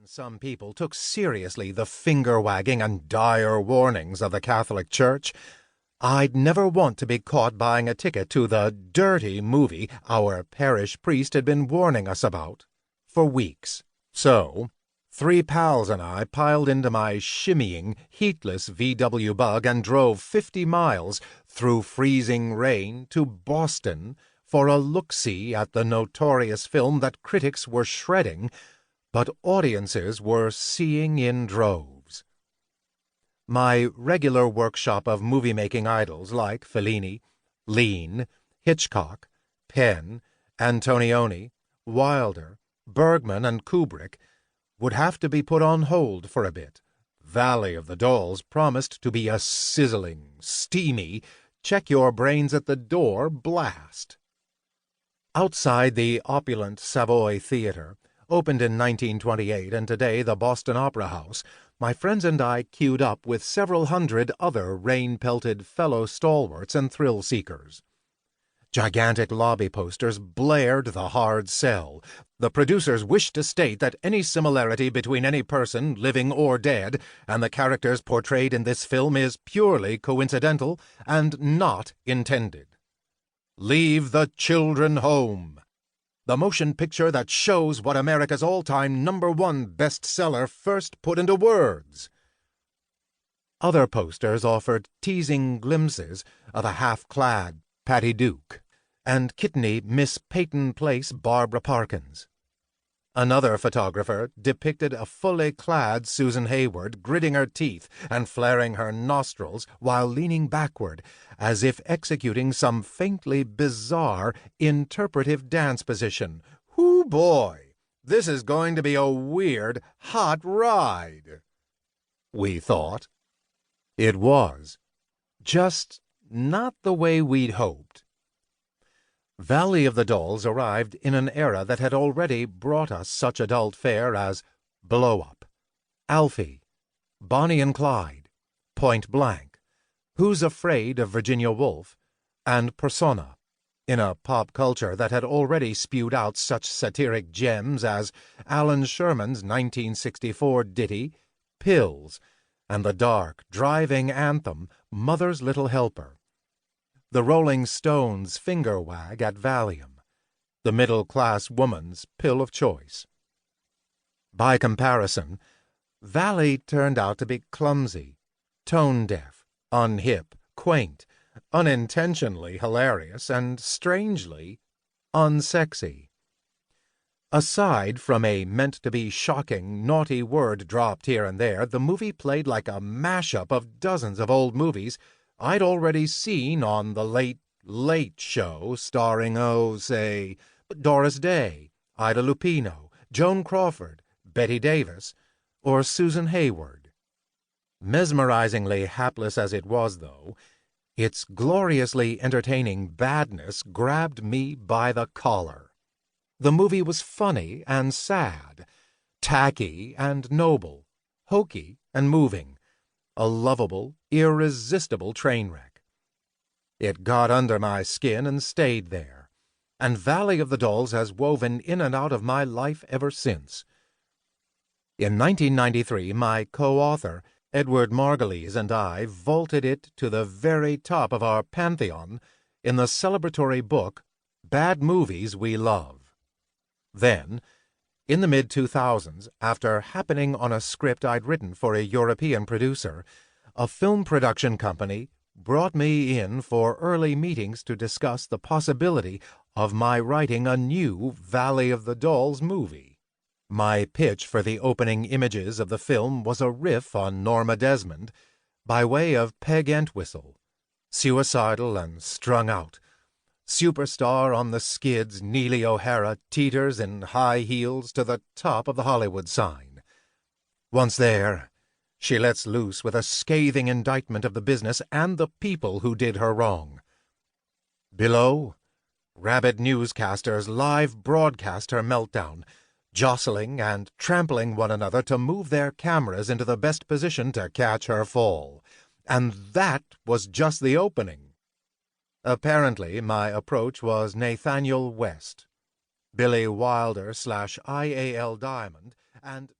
Some people took seriously the finger-wagging and dire warnings of the Catholic Church, I'd never want to be caught buying a ticket to the dirty movie our parish priest had been warning us about for weeks. So, 3 pals and I piled into my shimmying, heatless VW Bug and drove 50 miles through freezing rain to Boston for a look-see at the notorious film that critics were shredding, but audiences were seeing in droves. My regular workshop of movie-making idols like Fellini, Lean, Hitchcock, Penn, Antonioni, Wilder, Bergman, and Kubrick would have to be put on hold for a bit. Valley of the Dolls promised to be a sizzling, steamy, check-your-brains-at-the-door blast. Outside the opulent Savoy Theatre, opened in 1928 and today the Boston Opera House, my friends and I queued up with several hundred other rain-pelted fellow stalwarts and thrill-seekers. Gigantic lobby posters blared the hard sell. The producers wished to state that any similarity between any person, living or dead, and the characters portrayed in this film is purely coincidental and not intended. Leave the children home. The motion picture that shows what America's all-time #1 bestseller first put into words. Other posters offered teasing glimpses of a half-clad Patty Duke and kitteny Miss Peyton Place Barbara Parkins. Another photographer depicted a fully clad Susan Hayward gritting her teeth and flaring her nostrils while leaning backward, as if executing some faintly bizarre interpretive dance position. Hoo boy! This is going to be a weird, hot ride, we thought. It was. Just not the way we'd hoped. Valley of the Dolls arrived in an era that had already brought us such adult fare as Blow Up, Alfie, Bonnie and Clyde, Point Blank, Who's Afraid of Virginia Woolf, and Persona, in a pop culture that had already spewed out such satiric gems as Alan Sherman's 1964 ditty, Pills, and the dark, driving anthem, Mother's Little Helper. The Rolling Stones' finger wag at Valium, the middle-class woman's pill of choice. By comparison, Valley turned out to be clumsy, tone-deaf, unhip, quaint, unintentionally hilarious, and strangely unsexy. Aside from a meant-to-be shocking, naughty word dropped here and there, the movie played like a mashup of dozens of old movies I'd already seen on the Late Show, starring, say, Doris Day, Ida Lupino, Joan Crawford, Betty Davis, or Susan Hayward. Mesmerizingly hapless as it was, though, its gloriously entertaining badness grabbed me by the collar. The movie was funny and sad, tacky and noble, hokey and moving, a lovable, irresistible train wreck. It got under my skin and stayed there, and Valley of the Dolls has woven in and out of my life ever since. In 1993, my co-author, Edward Margulies, and I vaulted it to the very top of our pantheon in the celebratory book Bad Movies We Love. Then, in the mid-2000s, after happening on a script I'd written for a European producer, a film production company brought me in for early meetings to discuss the possibility of my writing a new Valley of the Dolls movie. My pitch for the opening images of the film was a riff on Norma Desmond, by way of Peg Entwistle, suicidal and strung out. Superstar on the skids, Neely O'Hara teeters in high heels to the top of the Hollywood sign. Once there, she lets loose with a scathing indictment of the business and the people who did her wrong. Below, rabid newscasters live broadcast her meltdown, jostling and trampling one another to move their cameras into the best position to catch her fall. And that was just the opening. Apparently, my approach was Nathaniel West, Billy Wilder / IAL Diamond, and